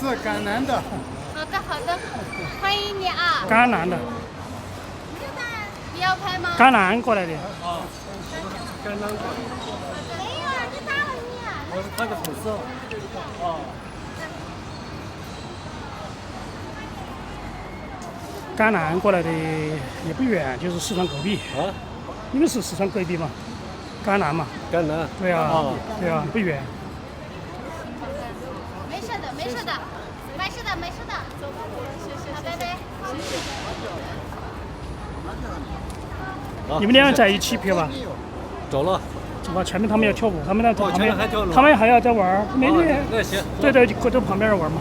是甘南的。好的好的，欢迎你啊！甘南的，你要拍吗？甘南过来的。甘南过来。没有啊，你打了你啊！我是他的粉丝。哦。甘南过来的也不远，就是四川隔壁。啊？你们是四川隔壁吗？甘南嘛。甘南。对啊，哦、对啊，不远。没事的，没事的，没事的，没事的。走吧，谢谢，好，拜拜。谢谢。你们两个在一起拍吧。走了。走吧，前面他们要跳舞，他们在旁边，还跳舞他们还要在玩，美女。那行。对对，搁这旁边玩嘛。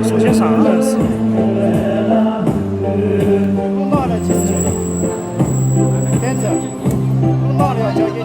首先上来是拿了几十斤，点子，拿了要交给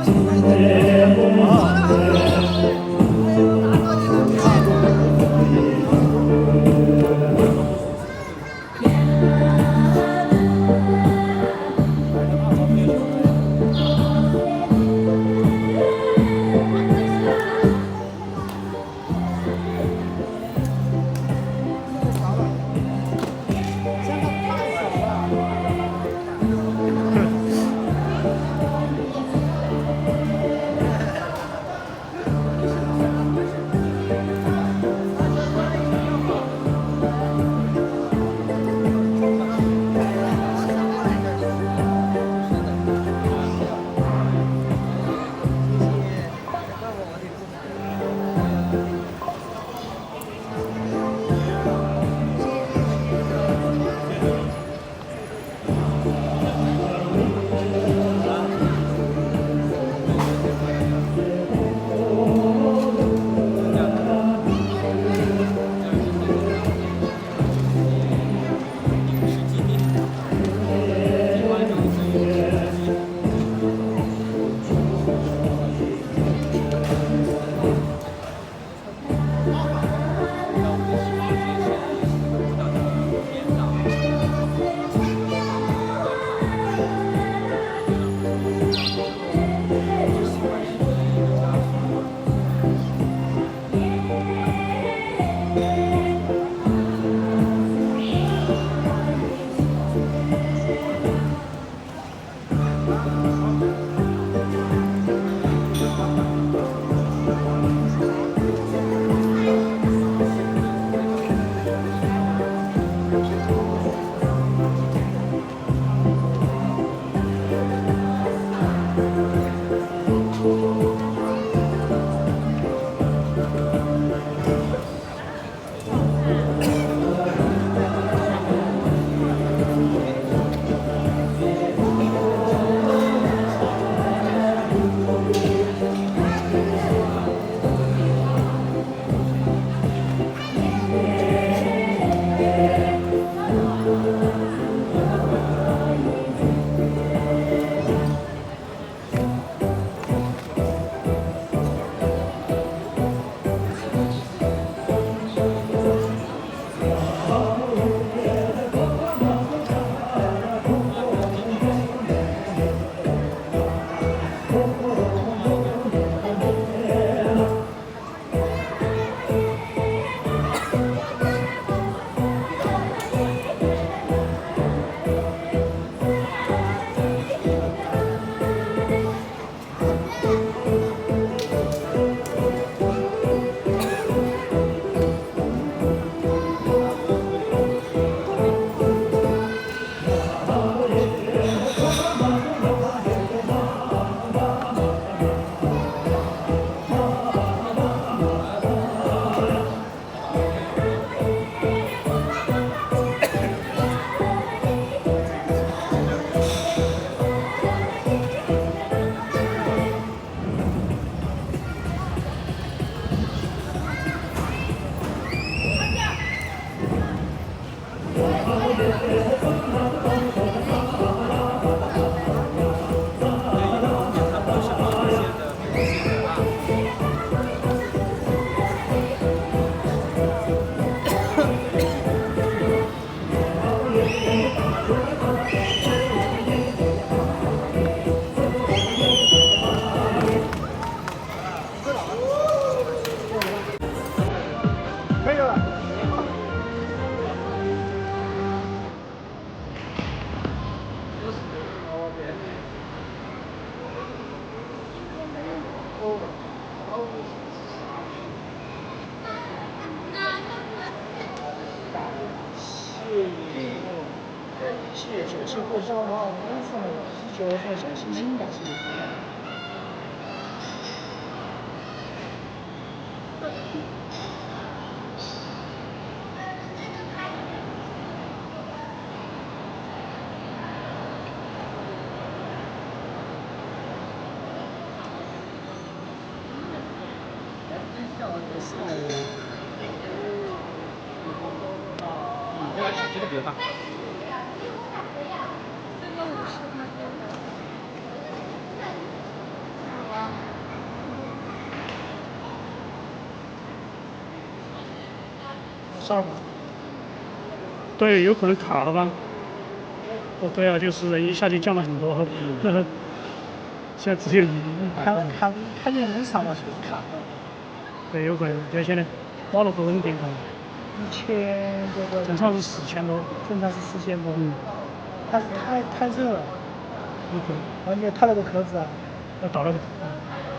可以了。谢酒气过烧毛，无缝啤酒和小星星感谢。这个比较大。上吗？对，有可能卡了吧？哦，对啊，就是人一下就降了很多，那个现在只有一。看见人少了是卡了。对，有可能，就现在网络不稳定可能。1000多个。正常是4000多。正常是4000多。嗯。它太热了。有可能。完全它那个壳子啊。要倒那个。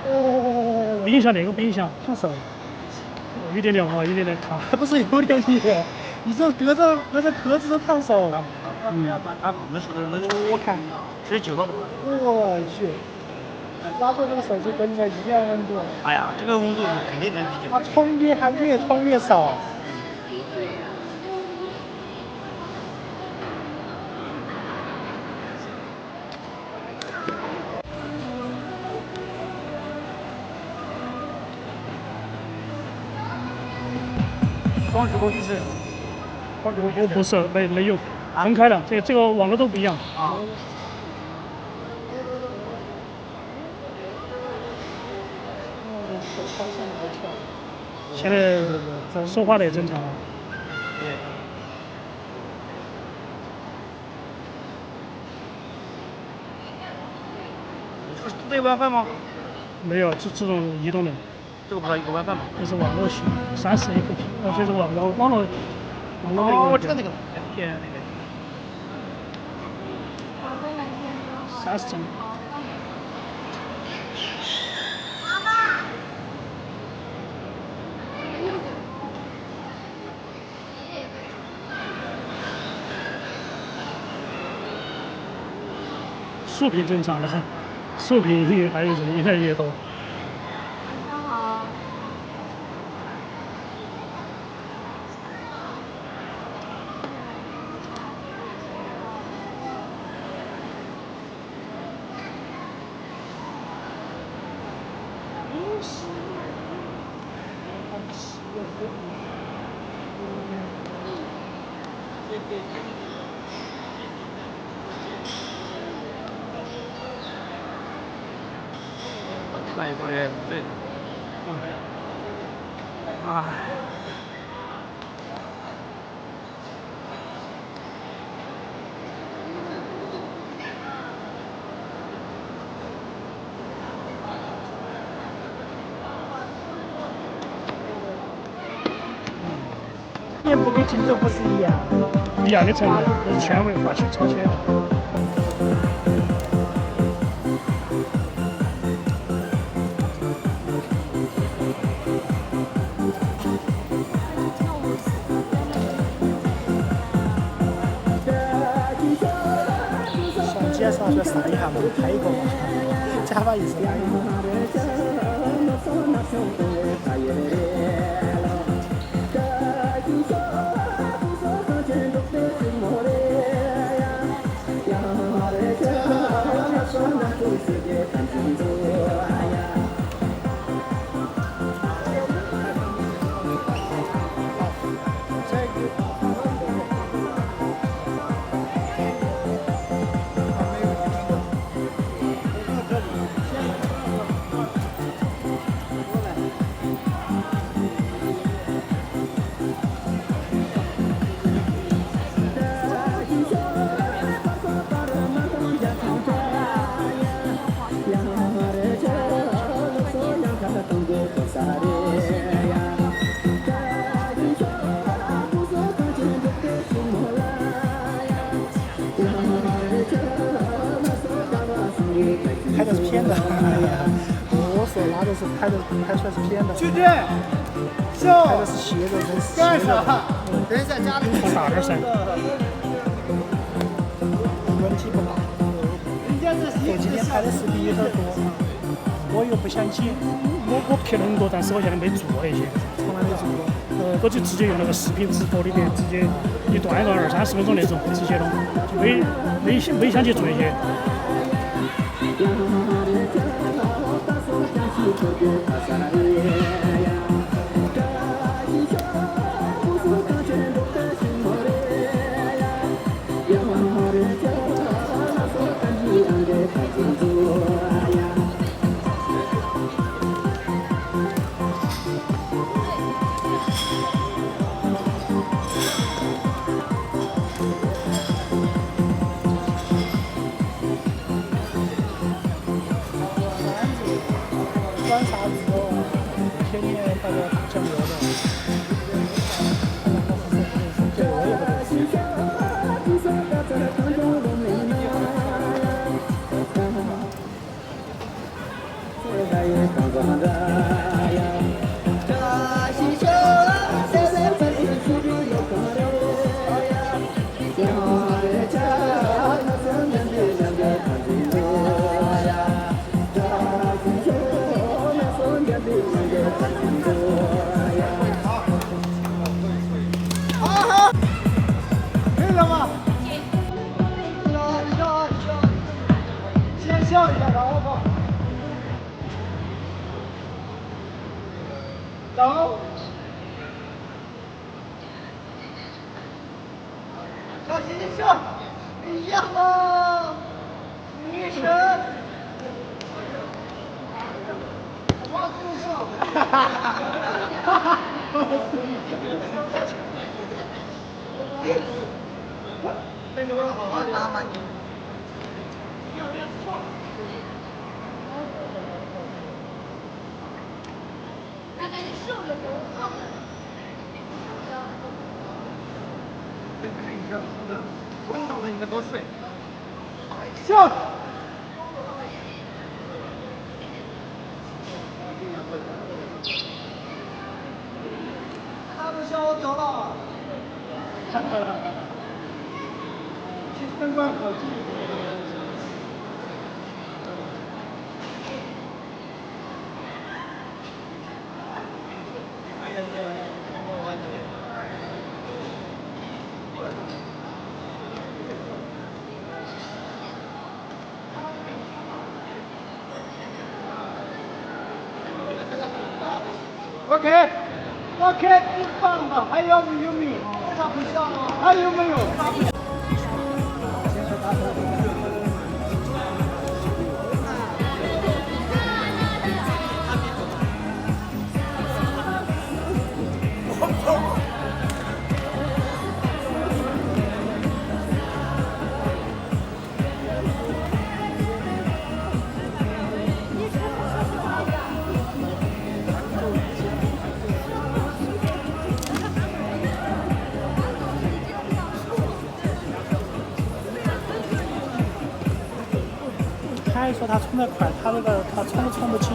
哦。冰箱那个冰箱。烫手。有点凉哈，有点烫。不是有点凉，你这隔着壳子都烫手。它那是我看。直接9度。我去。拿出这个手机跟着一样温度。哎呀，这个温度肯定能啤酒。它冲越还越冲越少。装饰工具是？不是，没有，分开的，这个网络都不一样。啊。现在说话的也正常。对。这有 WiFi 吗？没有，这种移动的。这个不是一个 WiFi 吗？这是网络型，30 APP，这是网络哦，我知道那个天那个。30帧。竖屏正常的，竖屏还有人越来越多。晚上好。来一个人，对。哎。也不跟荆州不是一样？一样的成分，都是纤维化去超纤。手机上去扫一下嘛，拍一个嘛，加把意思来。的是骗的。哎呀，我说那都是拍出来是骗的。兄弟，拍的是邪的，真是干啥？等一下加了放大点噻。问题不大。我今天拍的视频有点多，我又不想剪。我拍了很多，但是我现在没做那些，从来没做过。我就直接用那个视频直播里面直接一段20-30分钟那种直接弄，就没想去做那些。管啥子哦？天天大家讲热闹。这我也不懂。可以了吗？先笑一下，然后放。走。小心笑，一样吗？女神。我不笑。哈哈哈哈那个好好打嘛你。大概你瘦了多少？滚动的应该多睡。笑。他不笑我走了。其实灯光好近。OK， 挺棒的，还有没有？他不笑了，还有没有？他还说他冲得快，他冲都冲不起。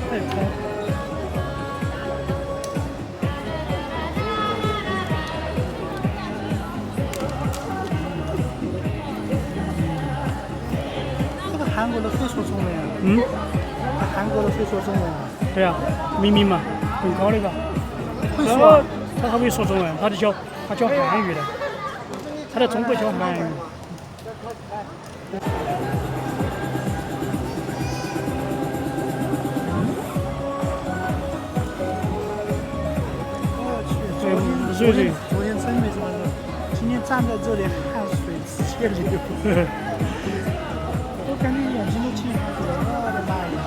太冲。这个韩国的会说中文啊？嗯。韩国的会说中文啊？对啊，明明嘛，很高的吧？会说。他会说中文，他教韩语的，他在中国教韩语。对。昨天真没什么人，今天站在这里汗水直接流。我感觉眼睛都进水了，我的妈呀！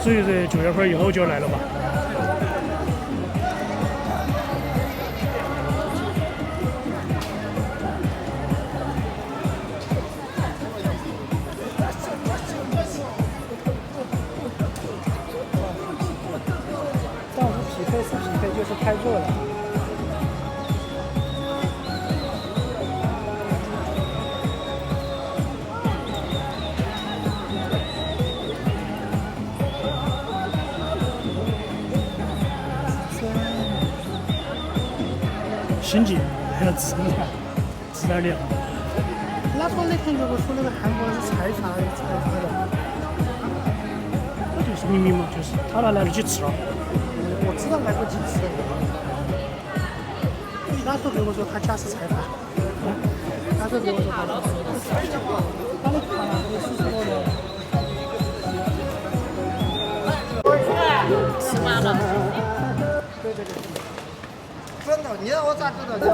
所以这9月份以后就来了吧？心计，还要吃点料。那时候那天就我说那个韩国是菜啥的菜啥的，那就是明明嘛，就是他那来得及吃了。我知道来不及吃。那时候给我说他家是菜饭，那时候给我说他家是菜饭，他的看了都40多了。吃完了。对对对。真的，你让我咋知道的？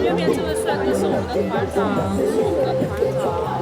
右边这个帅哥是我们的团长，是我们的团多高了？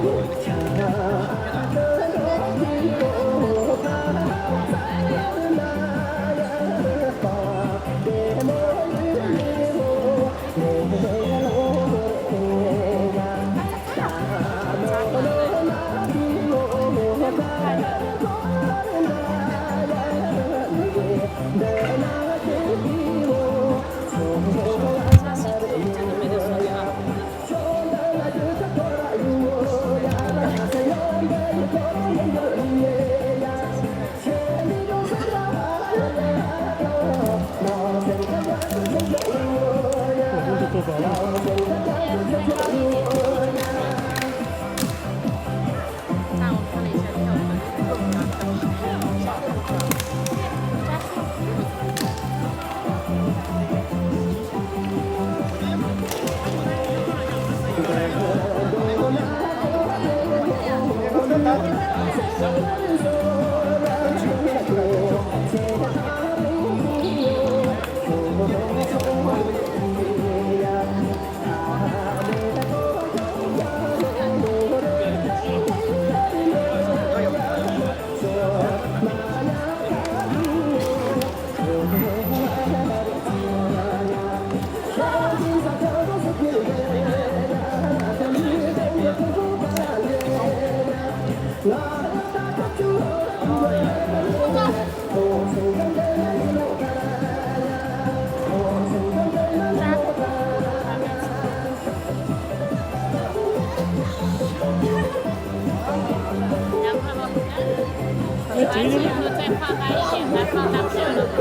那我看了一下票完成以后再放大一点，再放大票的话。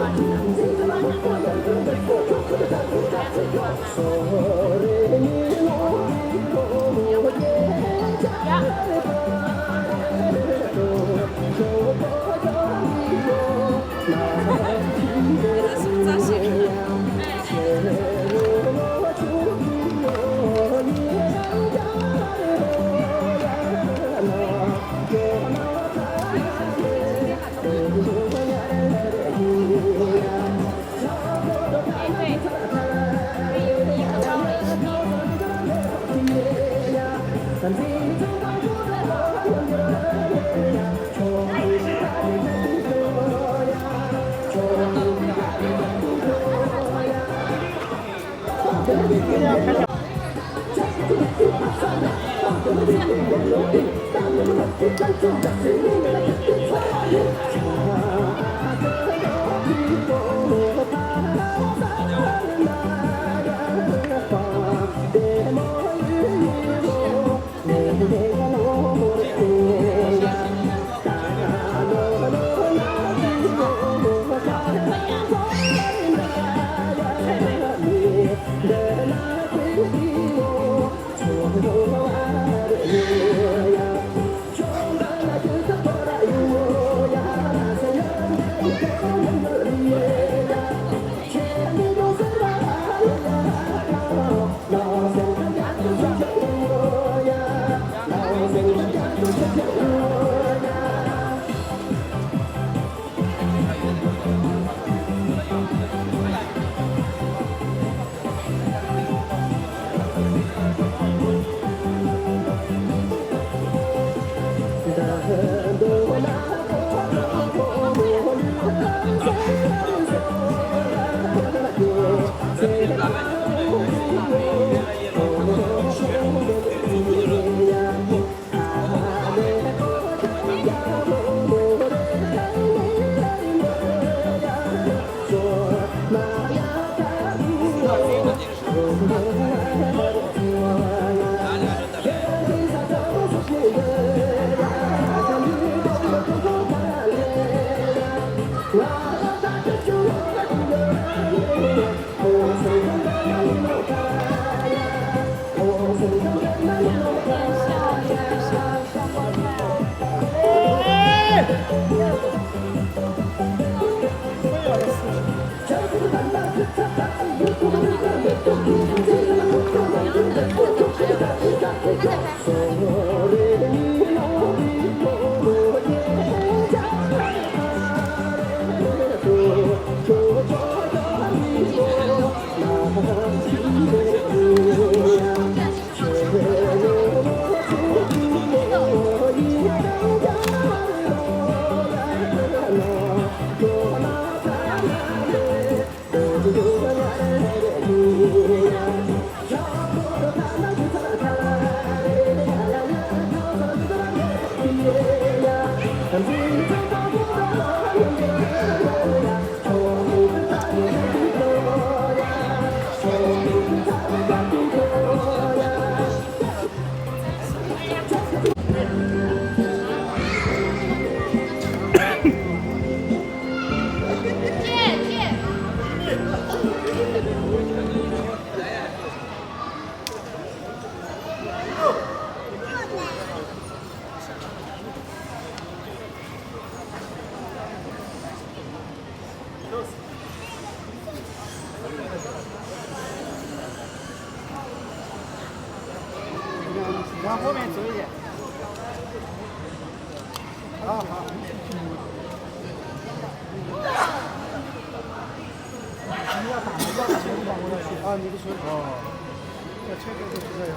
往后面走一点。好好。你要打吗？要打就往过来去。啊，你的球。哦。这确实就是这样。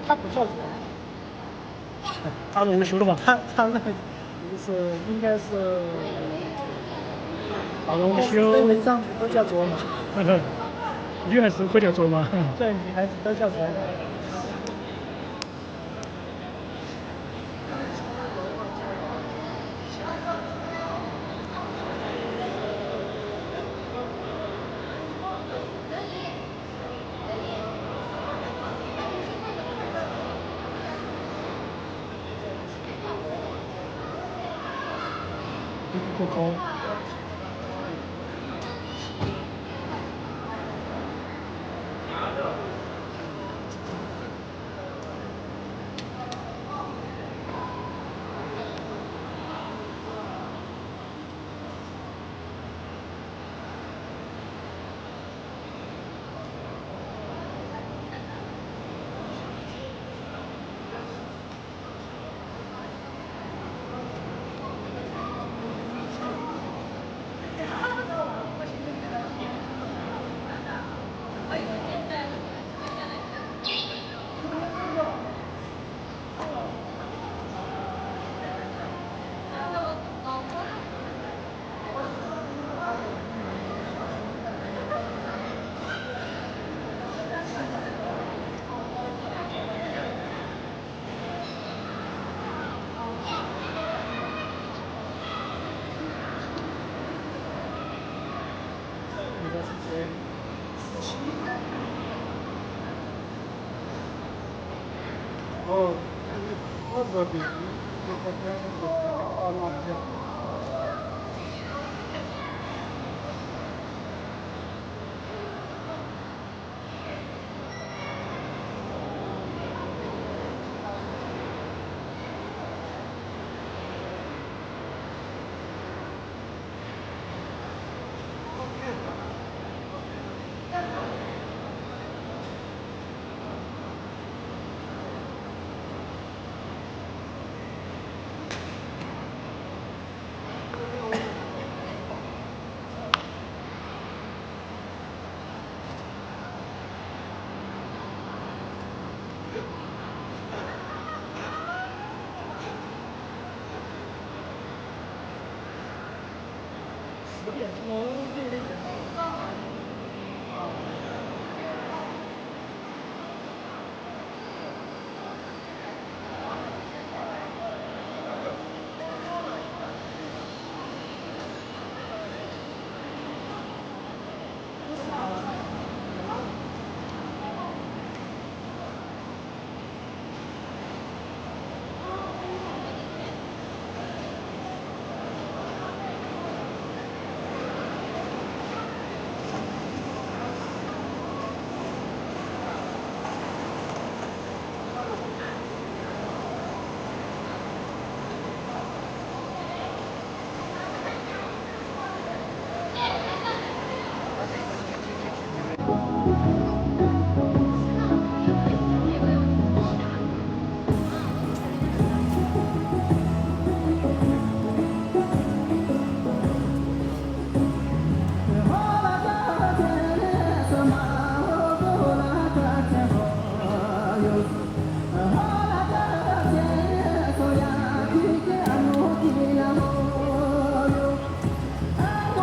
他不叫什么？打龙球了吧？他那个就是应该是打龙球。文章都叫卓玛。那个女孩子会叫卓玛。对，女孩子都叫卓玛。过高。哦，我这边哦，那比较好。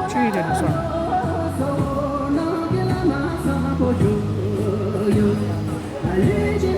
近一点就算了。有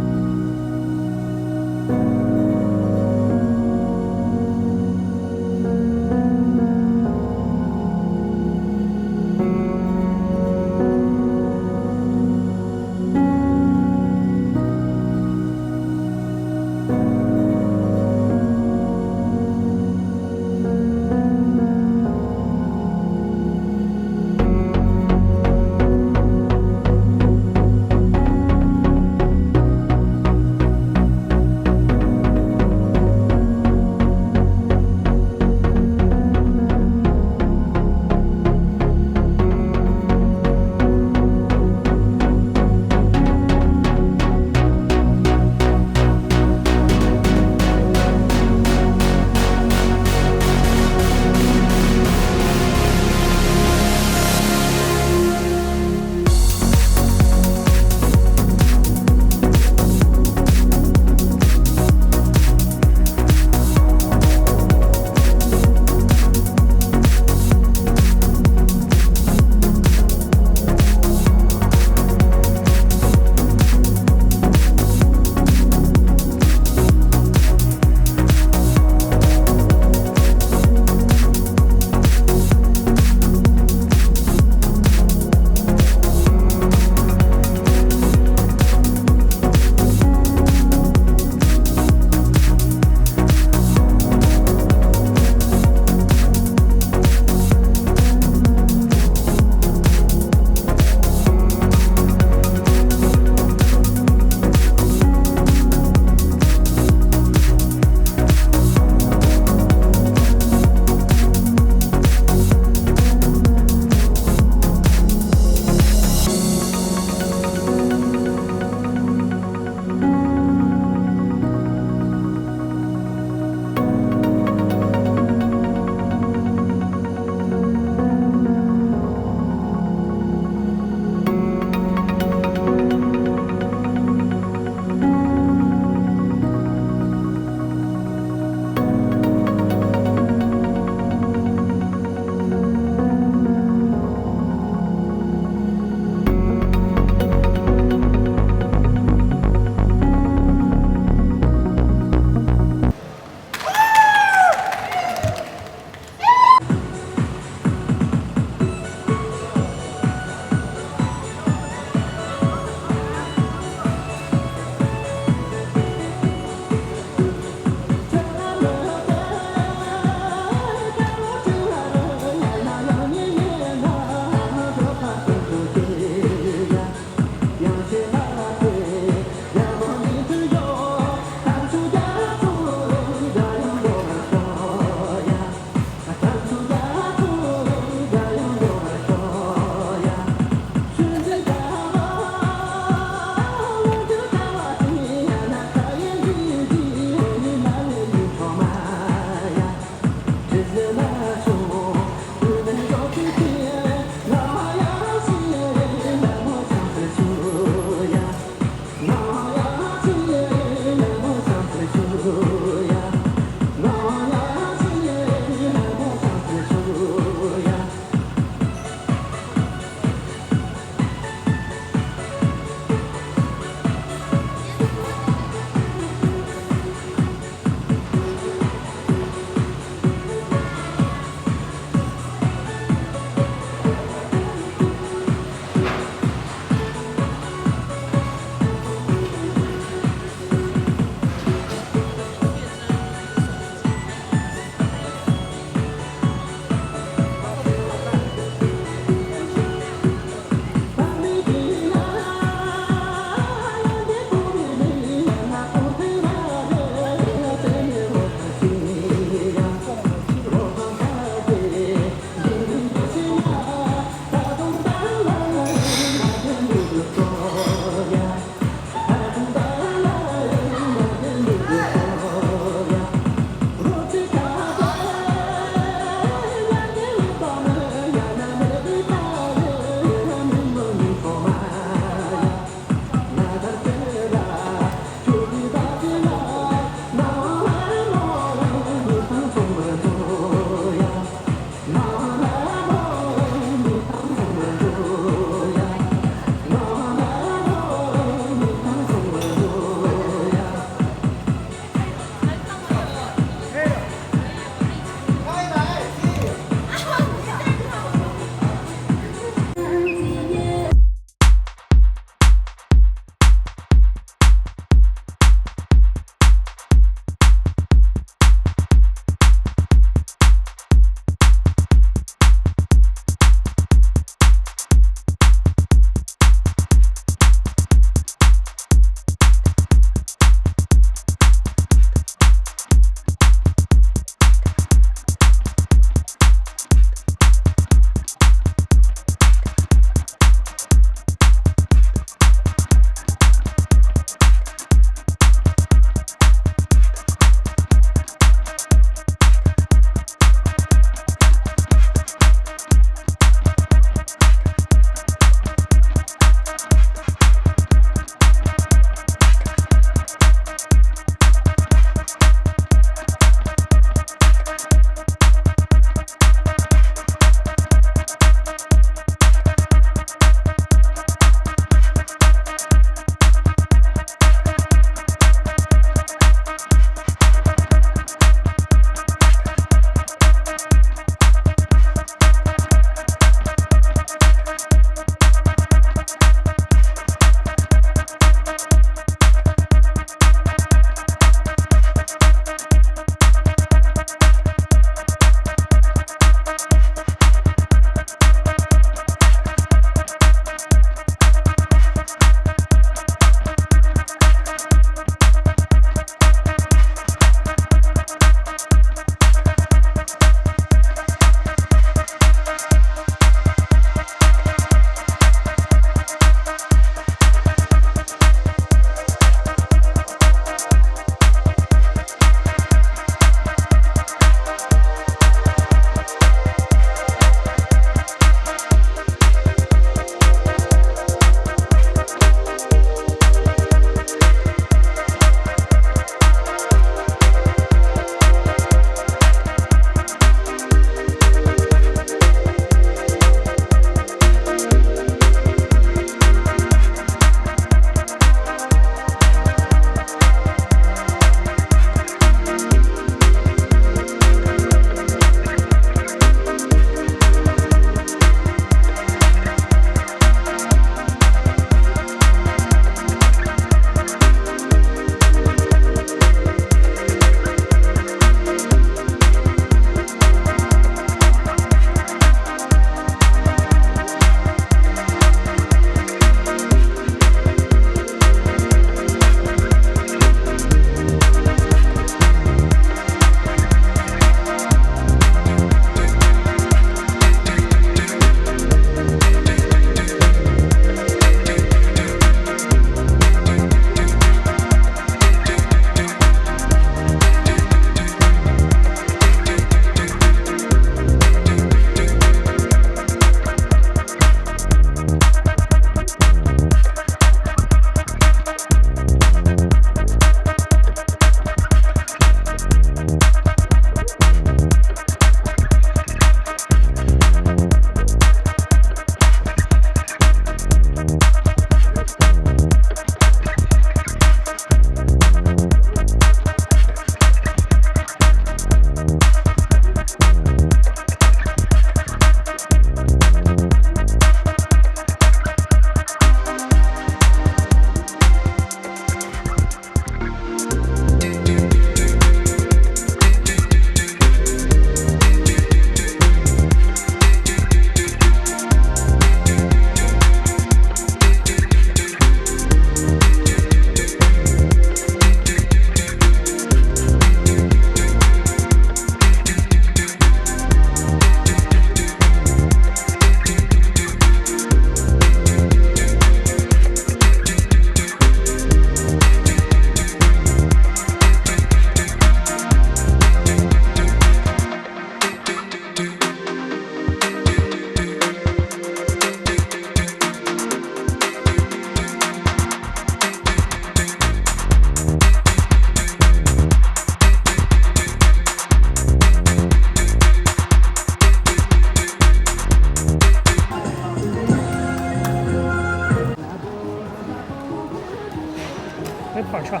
可以跑去啊。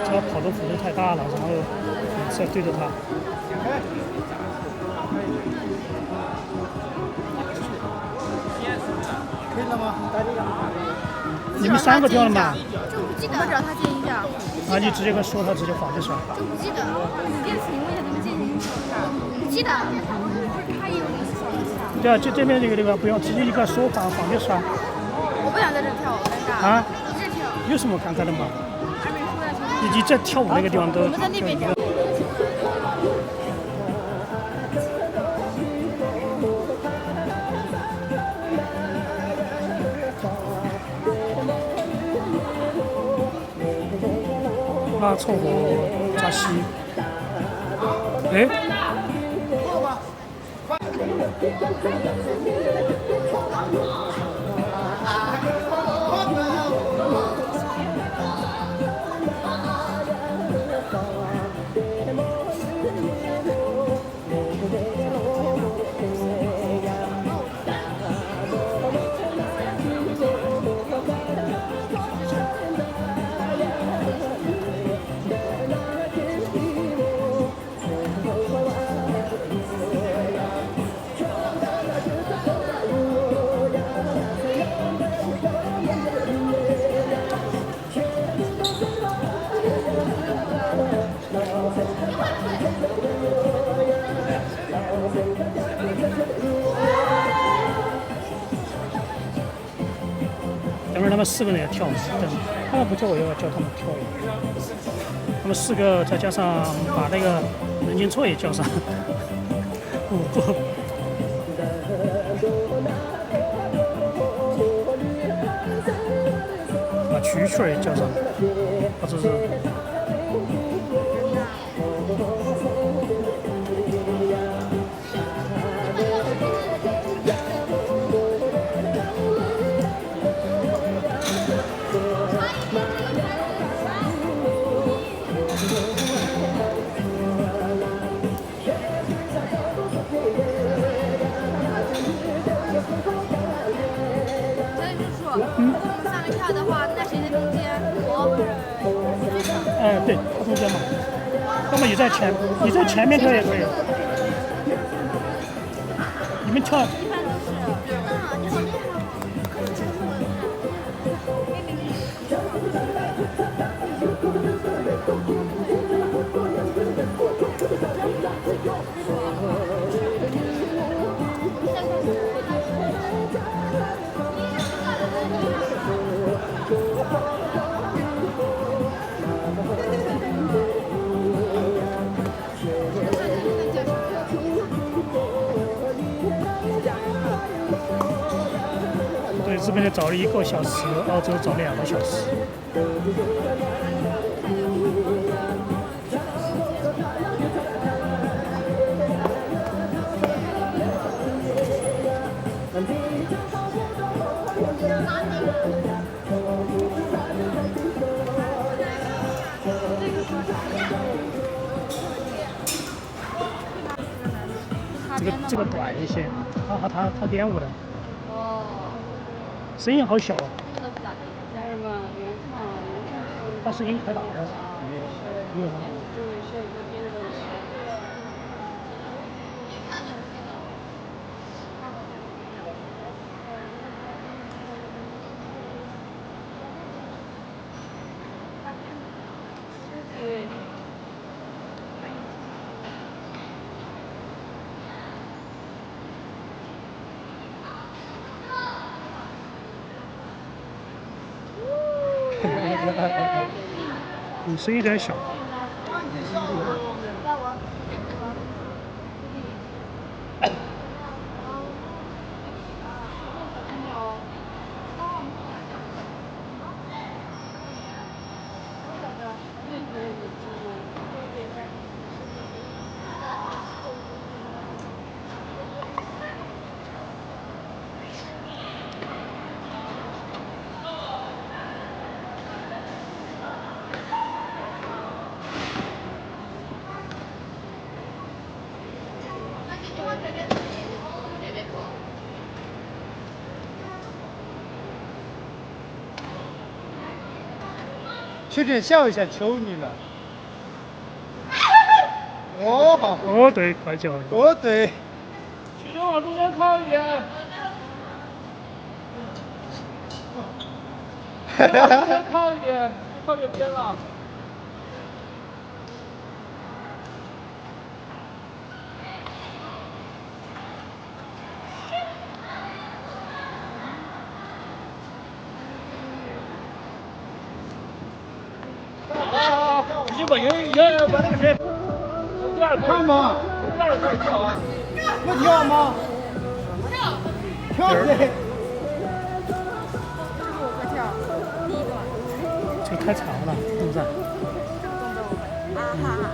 这跑的幅度太大了，然后每次要对着它。可以了吗？你们3个掉了吗？就不记得，我只要他建一下。啊，你直接跟说他直接划就算。就不记得，你电池你问一下你们建一下。不记得，他有一次一下。对啊，就这边这个不用，直接一个说划就算。我不想在这跳，我尴尬。啊？这跳。有什么尴尬的吗？还没出来，其实。你在跳舞那个地方都。我们在那边跳。拉凑合扎西，哎，等会儿他们4个人要跳舞，但是他们不跳，我要教他们跳舞。他们4个再加上把那个任金错也叫上，不。把蛐蛐也叫上，或者是。上面跳的话，在谁的中间？我。对，他中间嘛。要么你在前面跳也可以。你们跳。一般都是。啊，你好厉害。对，日本找了1个小时，澳洲找2个小时。这个短一些，他练舞的。哦。声音好小啊。这个都不咋地。家人们，原唱。他声音可大了。有。对。你声音有点小。确定笑一下，求你了。哦，好。哦，对，快叫。哦，对。曲总往中间靠一点。往中间靠一点，靠右边了。直接把人把那个谁，看吗？不跳吗？跳谁？我会跳第一段。就开场了，是不是？这个动作我会。啊哈哈。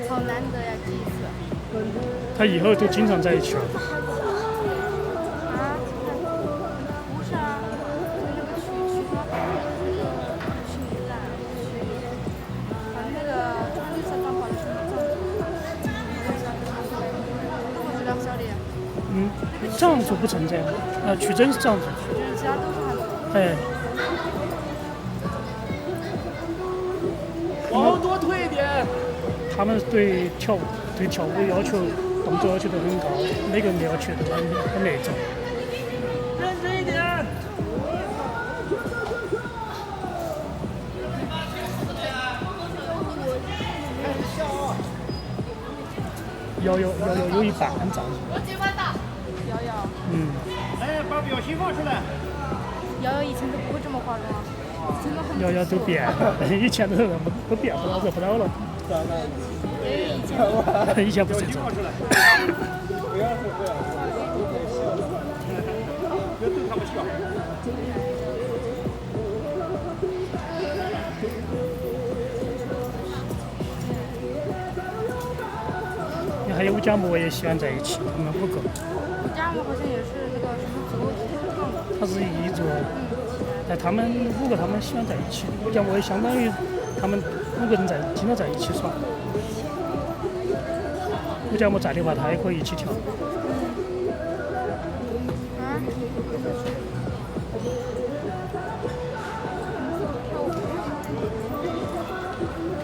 好难得呀，第一次。他以后就经常在一起了。啊？不是啊，就那个去什么？去米兰，反正那个穿绿色长袍的是藏族，都不知道小李。藏族不存在，曲珍是藏族。就是其他都是汉族。哎，往后多退一点。他们对跳舞要求、动作要求都很高，每个人的要求都很那种。认真一点。要有一半藏族。瑶瑶，哎，把表情放出来。瑶瑶以前都不会这么化妆，真的很。瑶瑶都变了，以前都变不到这不到了。以前不是这种。不要是这样。别逗他们笑。还有贾默也喜欢在一起，他们5个。贾默好像也是那个什么族唱的。他是彝族，但他们5个他们喜欢在一起。贾默也相当于他们5个人经常在一起耍。贾默在的话，他也可以一起跳。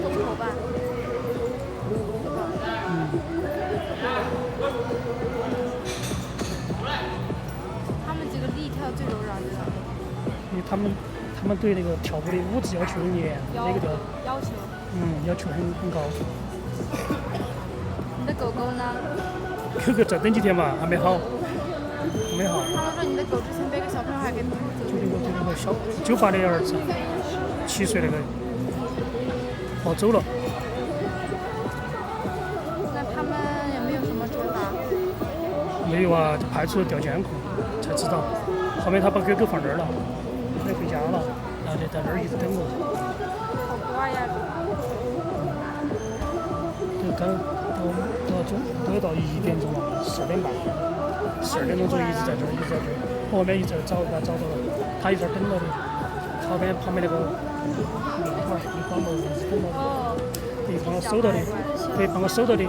动口吧。他们几个力跳最柔软的。因为他们对那个跳舞的舞姿要求很严，那个叫要求。要求很高。你的狗狗呢？狗狗再等几天吧，还没好。他们说你的狗之前被个小朋友还给偷走。就那个小98的儿子，7岁那个，走了。那他们也没有什么惩罚？没有啊，就派出所调监控才知道。后面他把狗狗放这儿了，没回家了，然后就在那儿一直等我。好乖呀！都要到1点钟了，4点半，12点钟左右一直在这儿，后面一直找他找到了，他一直等到的，旁边那个面馆一关门一直等到的，可以帮我收到的，可以帮我收到的。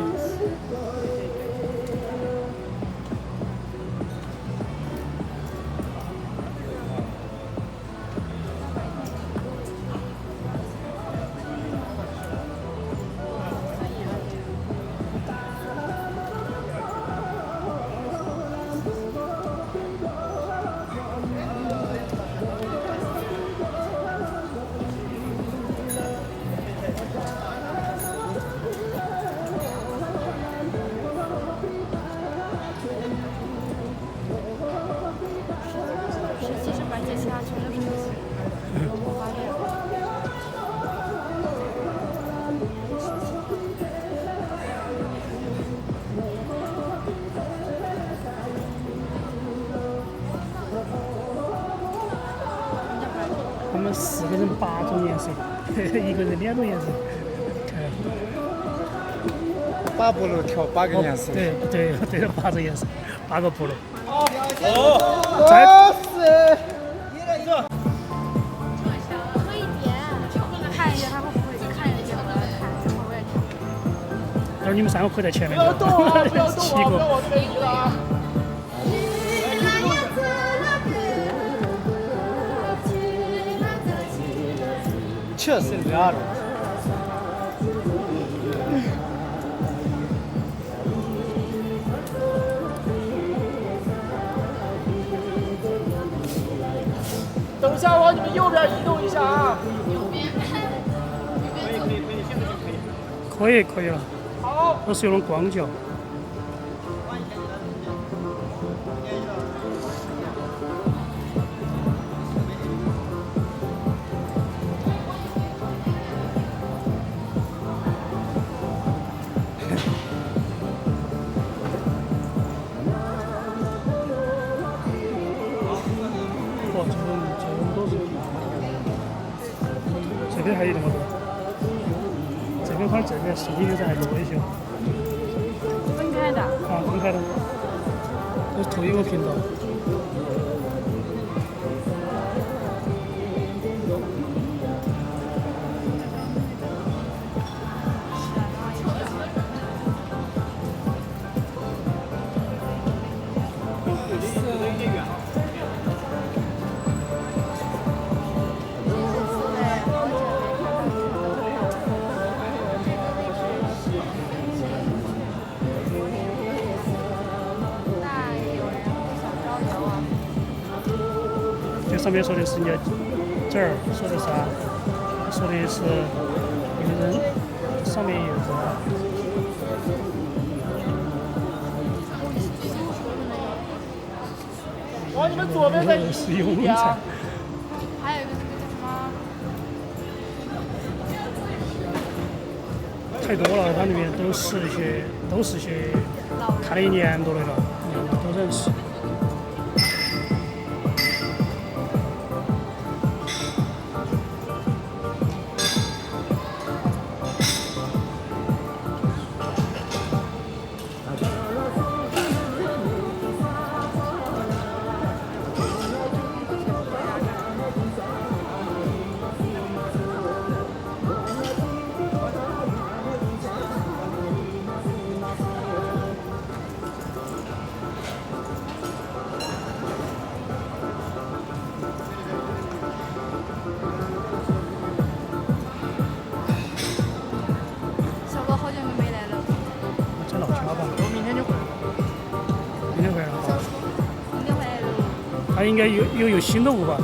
他们4个人8种颜色，一个人2种颜色。8部楼跳8个颜色。对，8种颜色，8个部楼。喝一点，看一下他会不会看一下我来看，会不会跳？然后你们3个可以在前面。不要动啊！不要动7啊！不要个。往这边移了啊！ c'è Silviaro. “可以，可以了。都是有种光脚。哇，这种都是。这边还有那么多。这边好像这边视频的人还多一些。分开的。啊，分开的。都是同一个频道。这上面说的是你这儿说的啥？说的是有人上面有个。往你们左边再移是用一点啊。还有一个这个叫什么？太多了，它里面都是一些看了1年多的了，都认识。小哥好久没来了。在老家吧？我明天就回来。明天回来了。明天回来了。他应该有新的舞吧？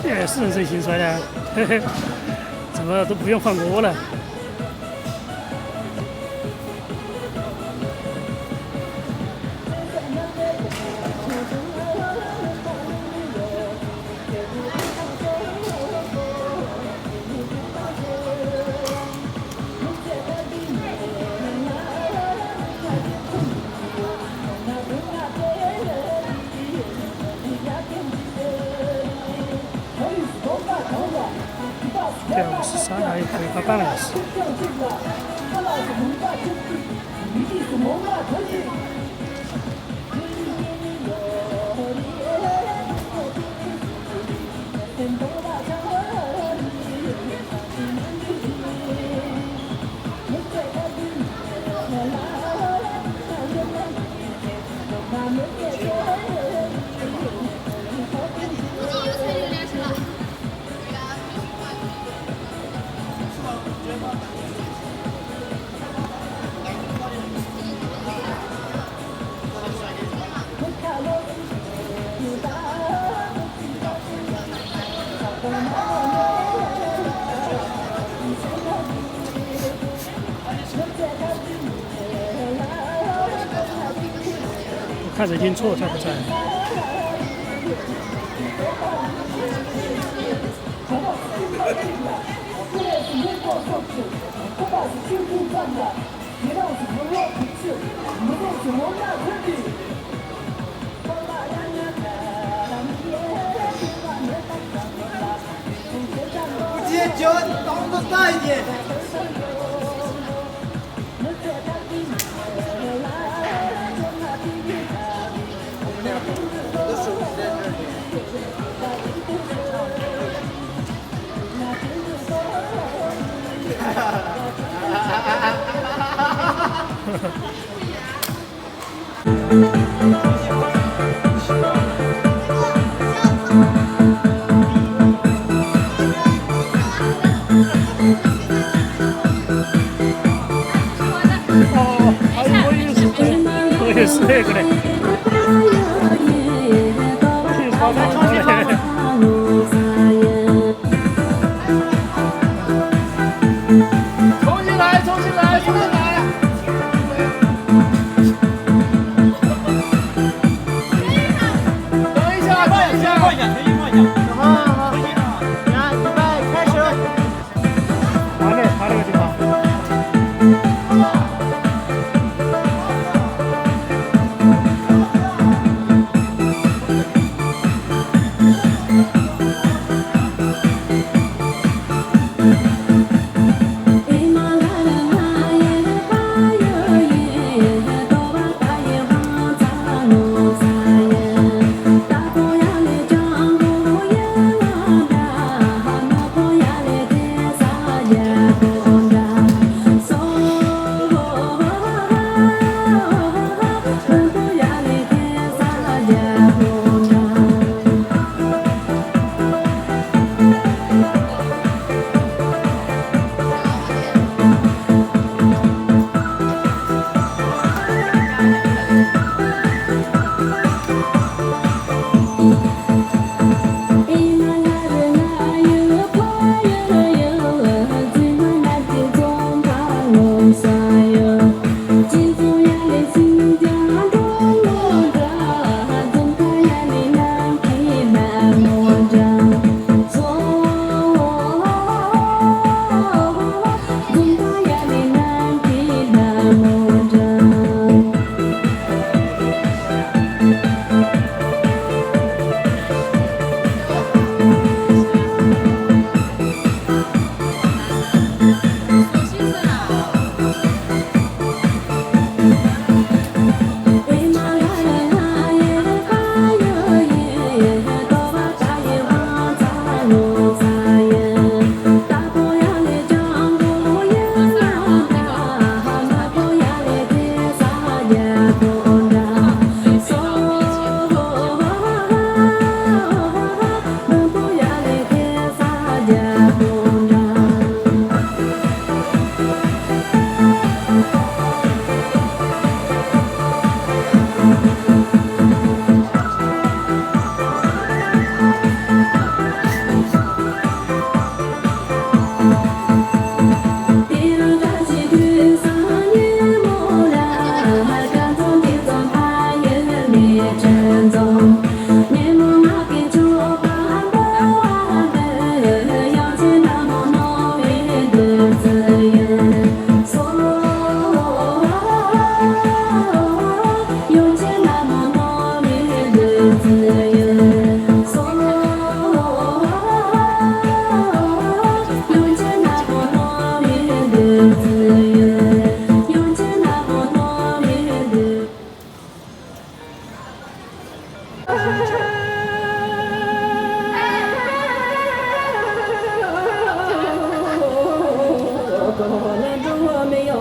哎，是人谁兴衰的，嘿嘿，怎么都不用换锅了？153还有可以发半个小时。我看着印错，他不在。接球，动作大一点。哦，我也是那个嘞。好的，好嘞。重新来，重新来，重新来。等一下，等一下，放一下，重新放一下。好，重新啊！来，预备，开始。滑那儿，滑那个地方。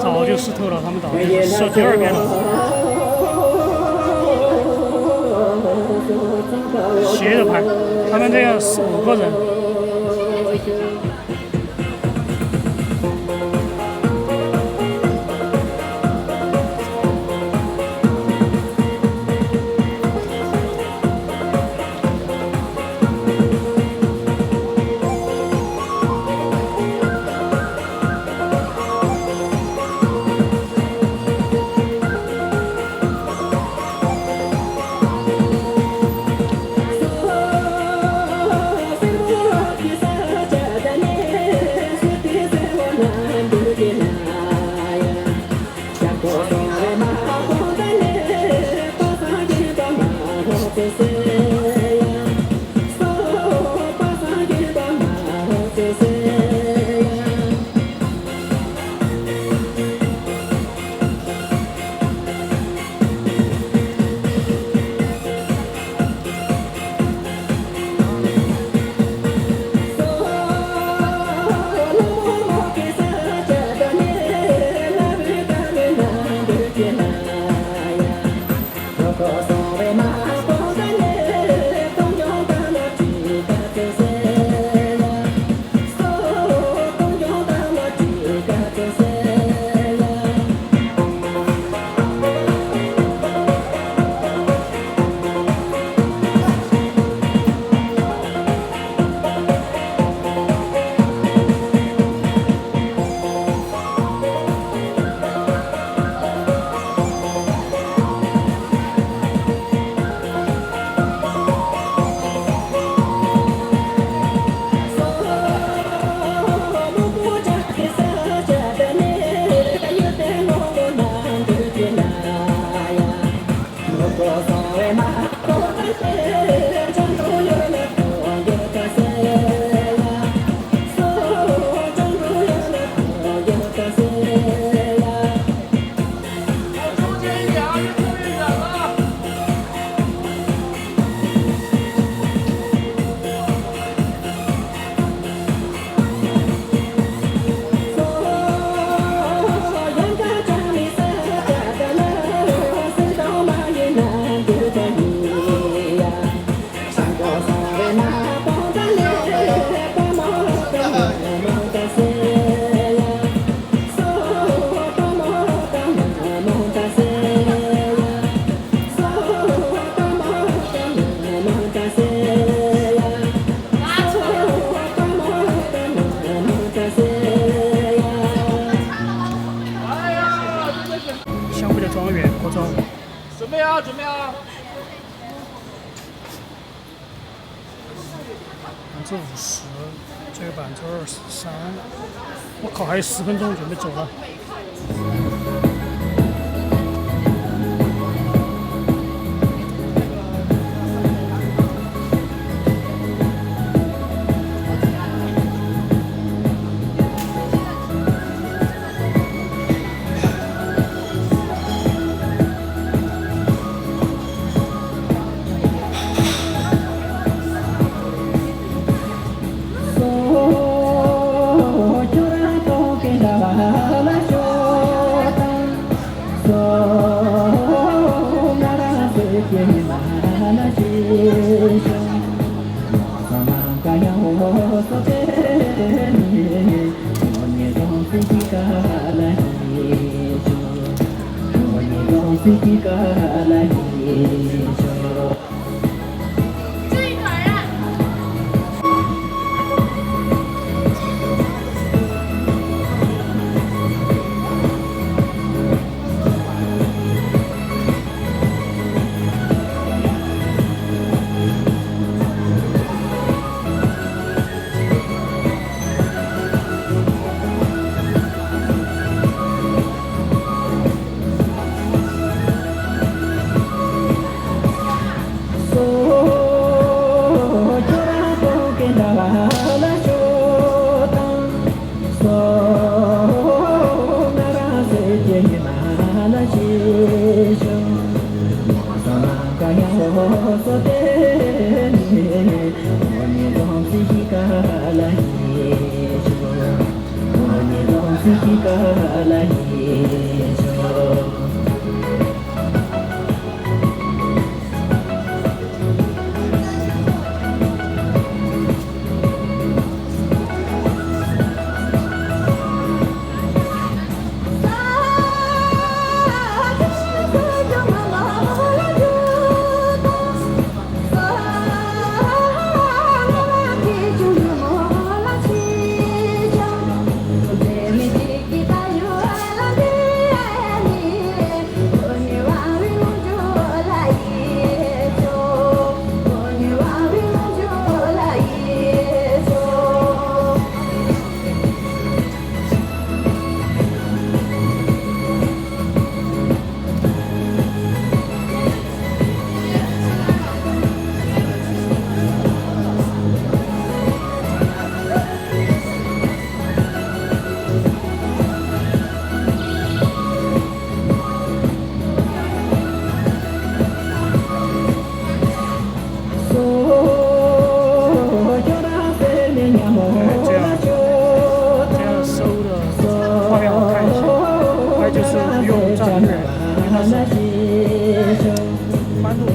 早就湿透了，他们到底是射第二遍了。斜着拍，他们这样4、5个人。湘北的庄园各种。准备啊，准备啊！ 50%，这个23%，我靠，还有10分钟准备走了。Thank you. 个来一首。这样收的画面好看一些，还有就是不用站远，因为它是翻录的。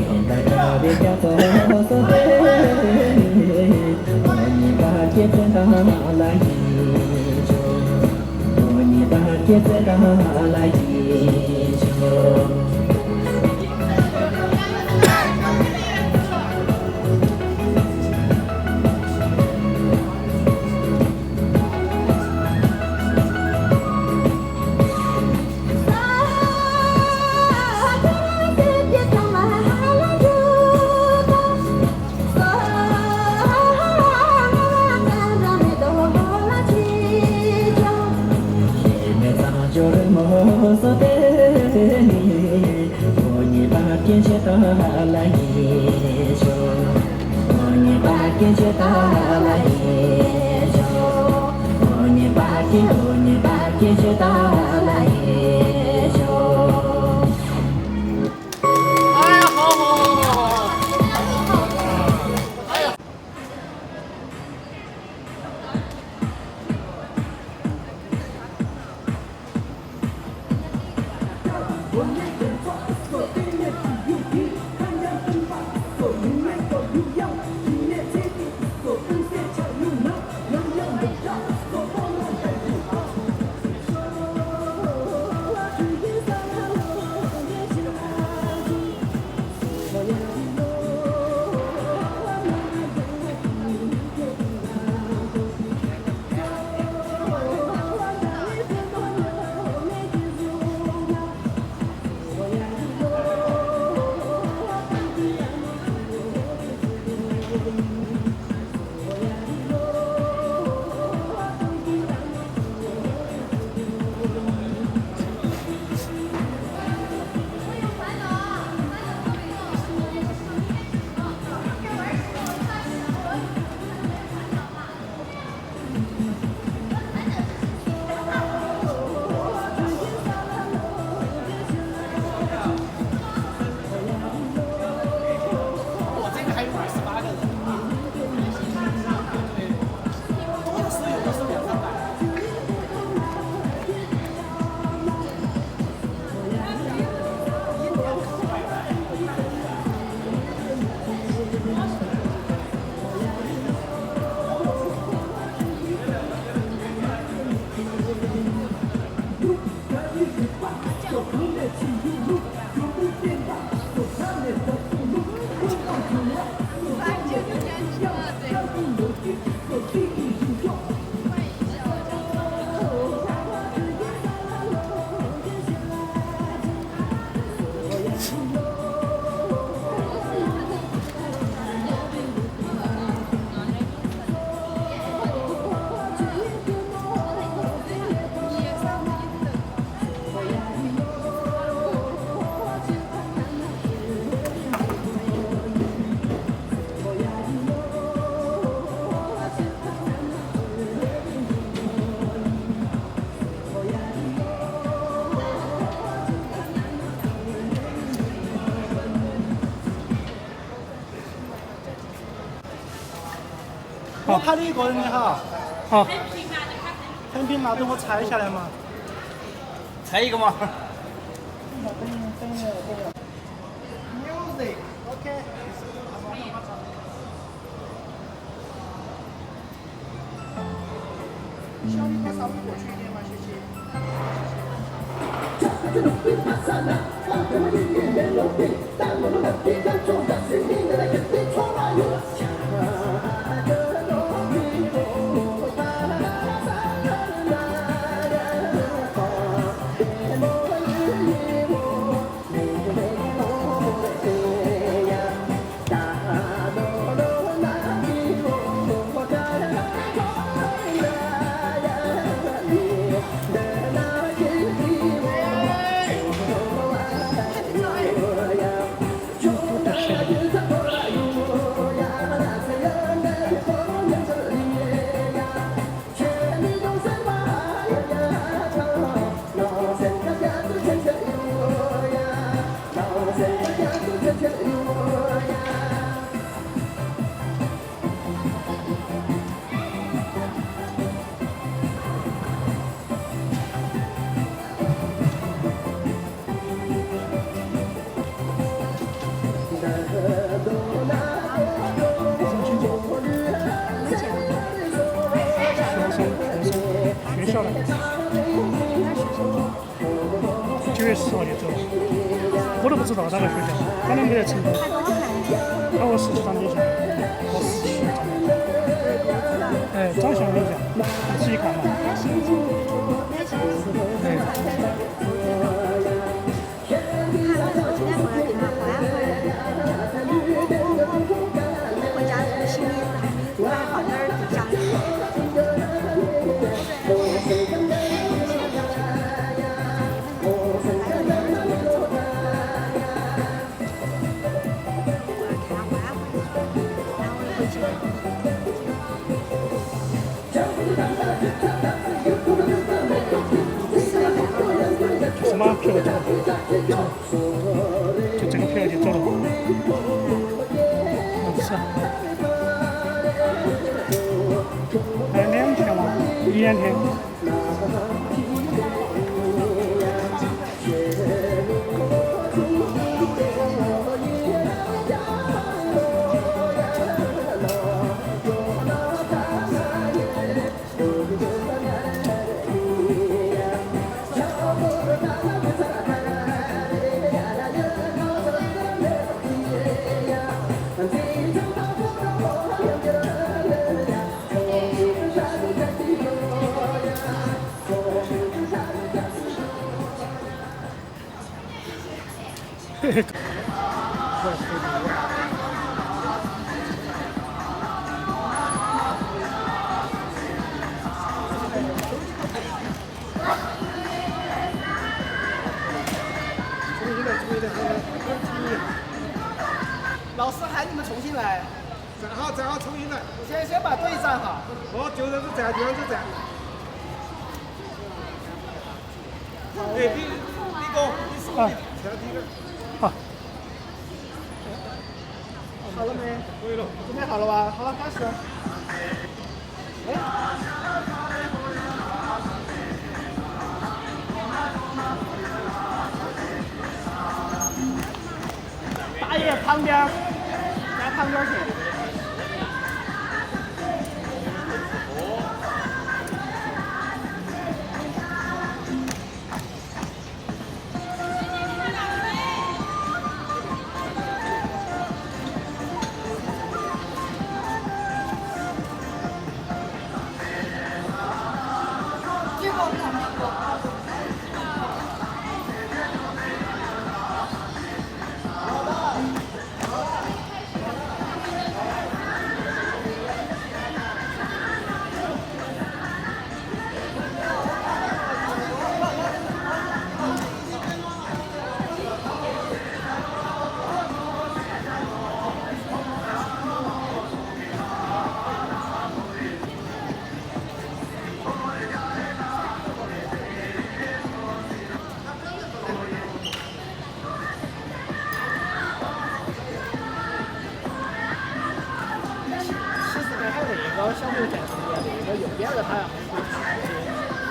我拍你一个人的哈。好，很平嘛，等我拆下来嘛。猜一个嘛。Music, OK。需要你再稍微过去一点吗？谢谢。学校的9月10号就走了，我都不知道哪个学校，反正没得成都。把我实习长留下，我实习长。哎，长相留下，仔细看嘛。什么票走？就这个票就走了。是。还有2天吗？1、2天。老师喊你们重新来。站好，重新来。先把队站好。哦，就这站，就这站。哎，李哥，你是我站第一个。好。好了没？可以了。准备好了吧？好了，开始。大爷旁边，在旁边去。相对展示一下那个右边的它呀，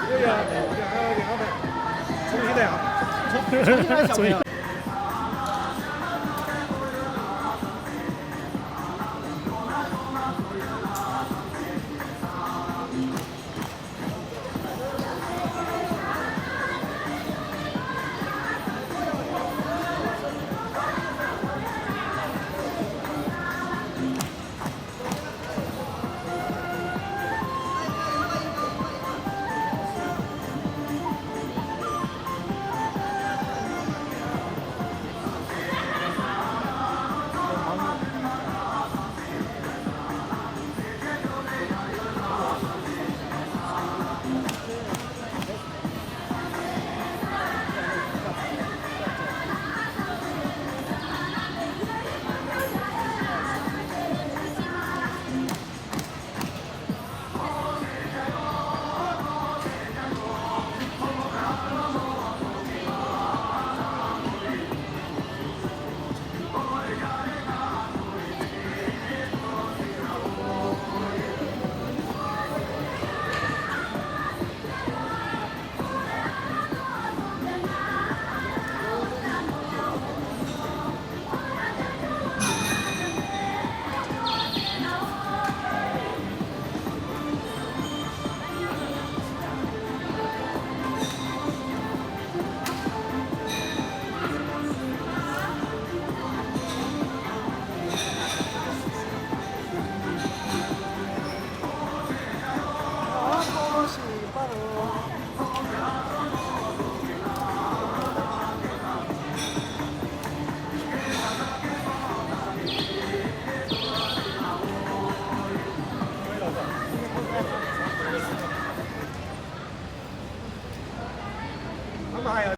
对呀，还有2排。重新来啊！重新来，小朋友。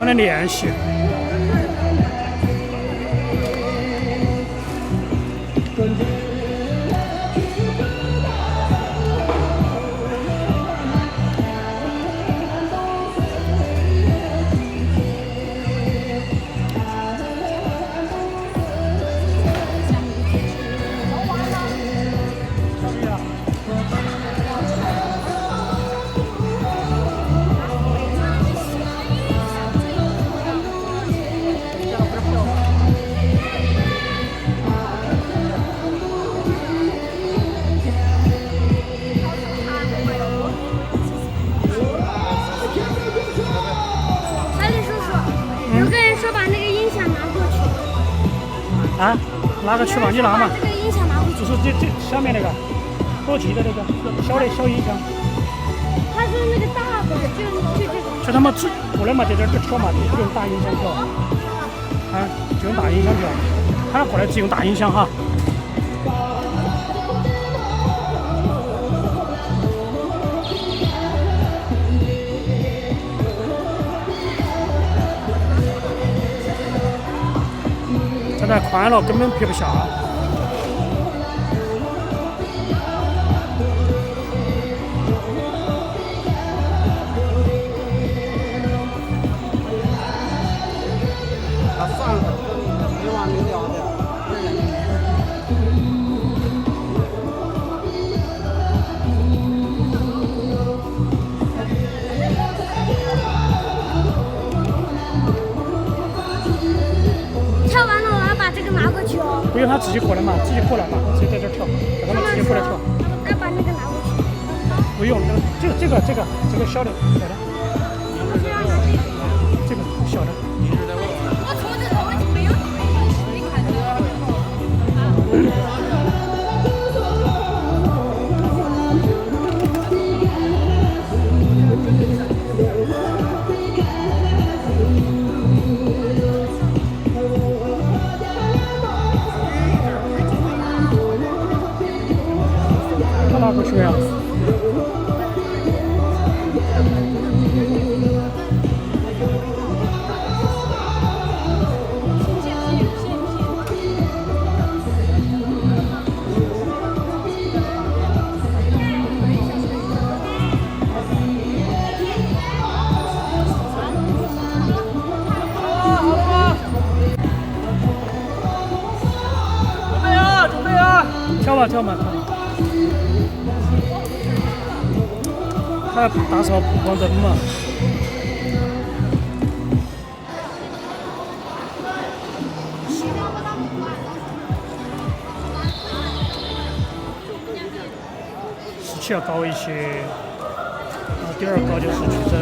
我的联系。啊，拿个去吧，你拿嘛。这个音响拿回去。就是这下面那个，多记的那个小的小音响。他说那个大的就他妈过来嘛，在这儿调嘛，就用大音响调。啊，就用大音响调。他过来只用大音响哈。太宽了，根本撇不下。他算了，没完没了的。跳完了，我要把这个拿过去哦。不用他自己过来嘛，自己过来嘛，自己在这儿跳，让他们自己过来跳。要把那个拿过去。不用，这个小的，这个小的。我从这个我就没有你看这个。他拿过去没有？跳嘛跳嘛跳嘛！他大少不光灯嘛。气要高一些。然后第二个就是去蒸。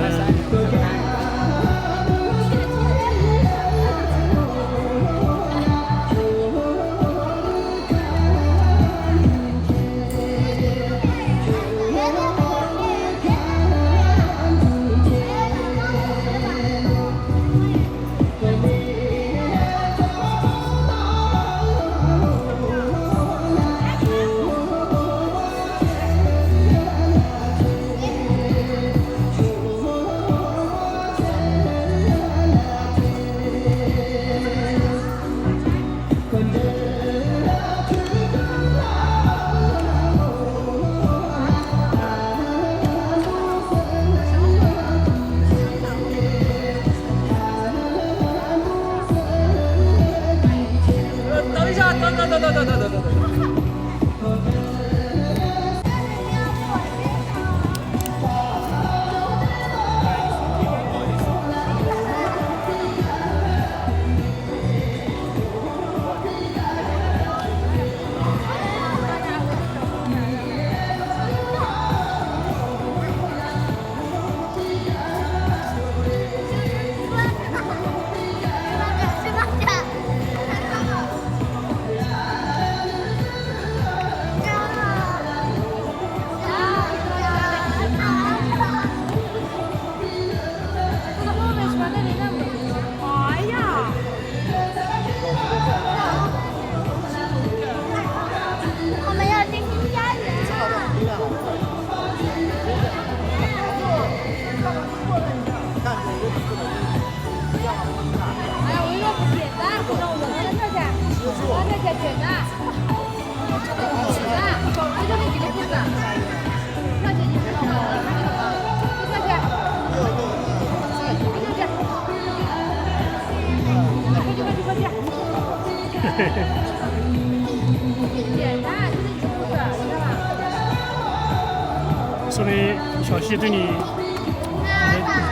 说明小溪对你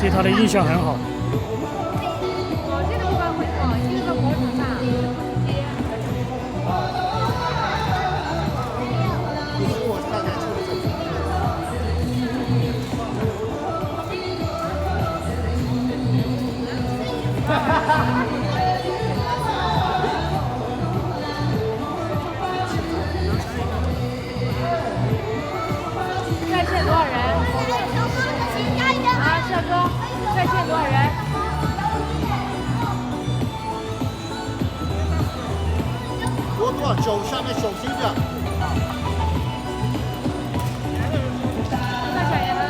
对他的印象很好。在线多少人？啊，帅哥，在线多少人？多，手下面手心点。多少人呢？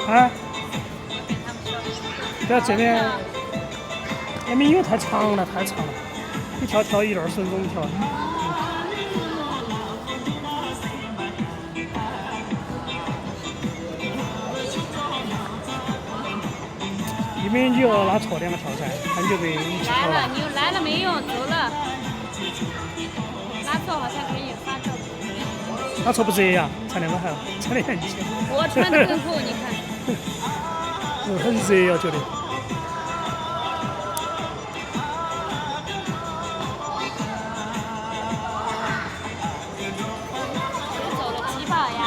啊！不要这边，那边因为太长了，太长了，一条条1-2分钟一条。因为你要拉错2个跳噻，他就被一起跳来了，你又来了没用，走了。拉错好像可以发照片。他说不折呀，才2万好，差得很近。我穿的更厚，你看。很热呀，觉得。走了几把呀？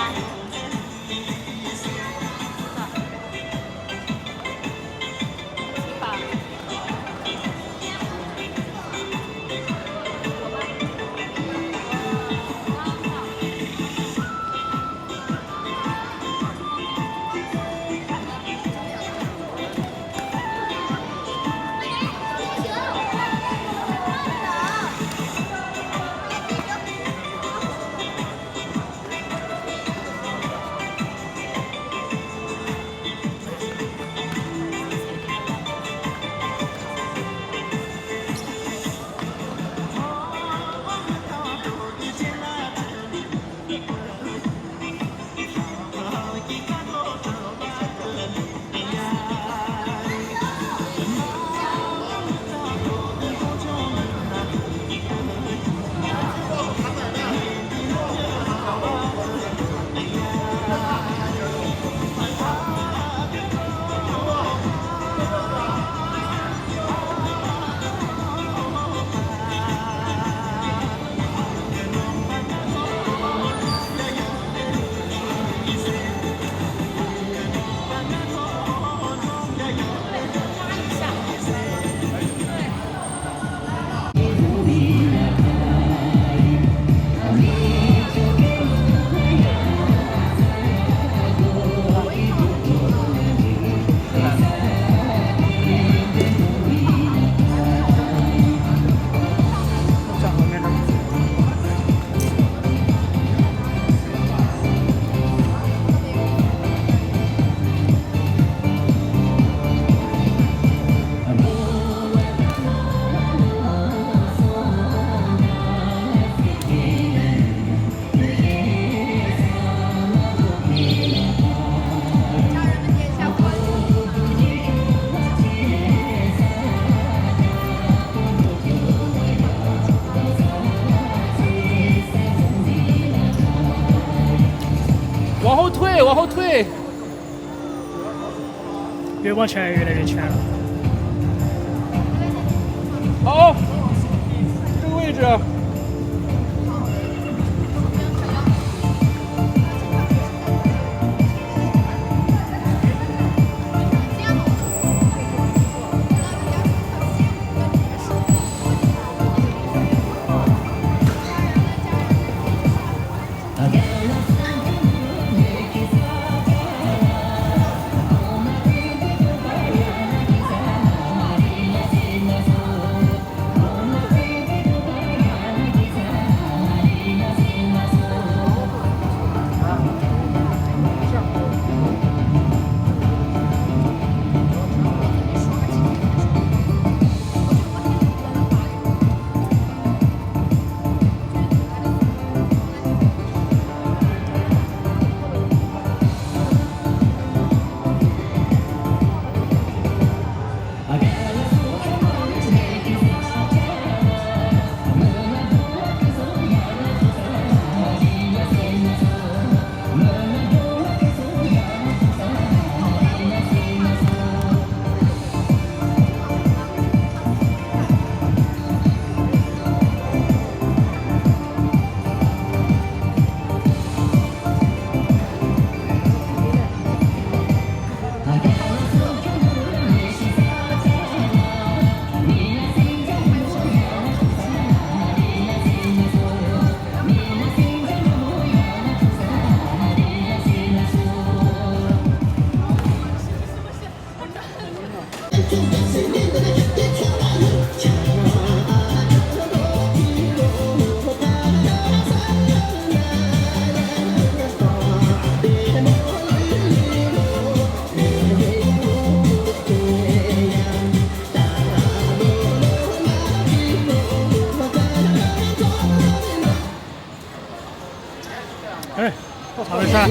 几把？站后面的。往后退，往后退。越往前越来越浅了。好，这个位置。哎，好的噻。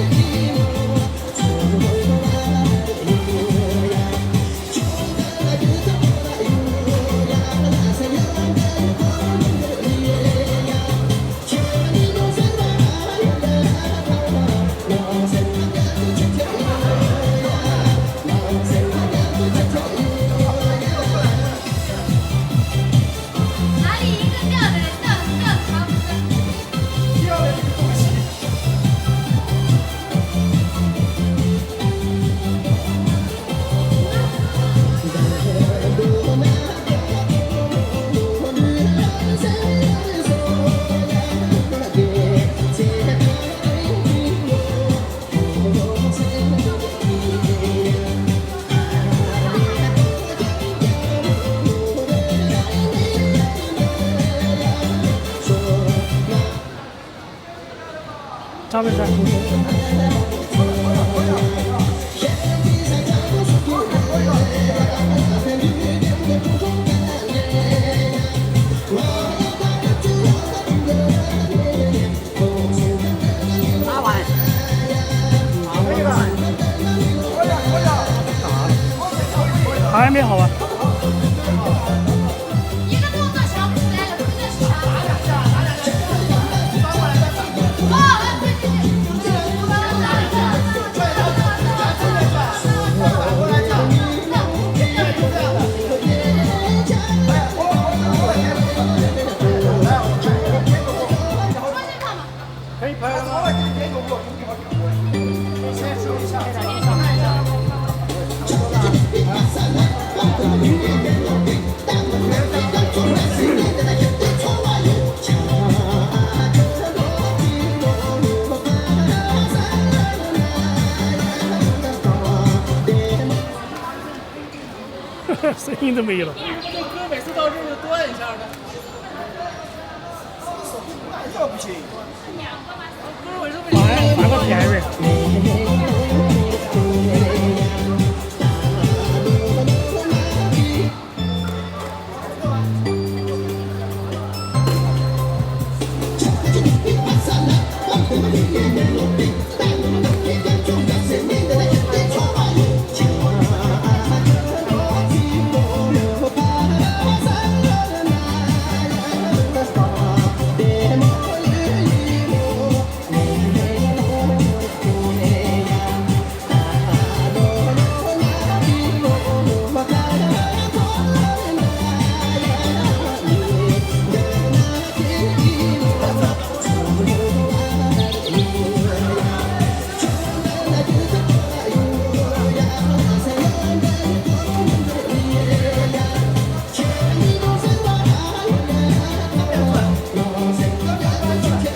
他们在湖州。拿完。还没好啊。一个动作想不起来了，这个是啥？可以拍了吗？声音都没有了。这歌每次到这儿就断一下的。这不行。歌为什么？换个片尾。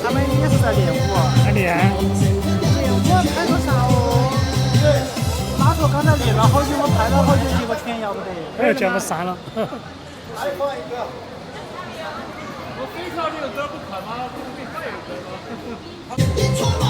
他们也是在练舞啊。还练。我拍个啥哦？他说刚才练了好久，我拍了好久，结果全要不得。哎，叫我删了。还放一个。我非跳这个歌不可吗？不是可以放一个歌吗？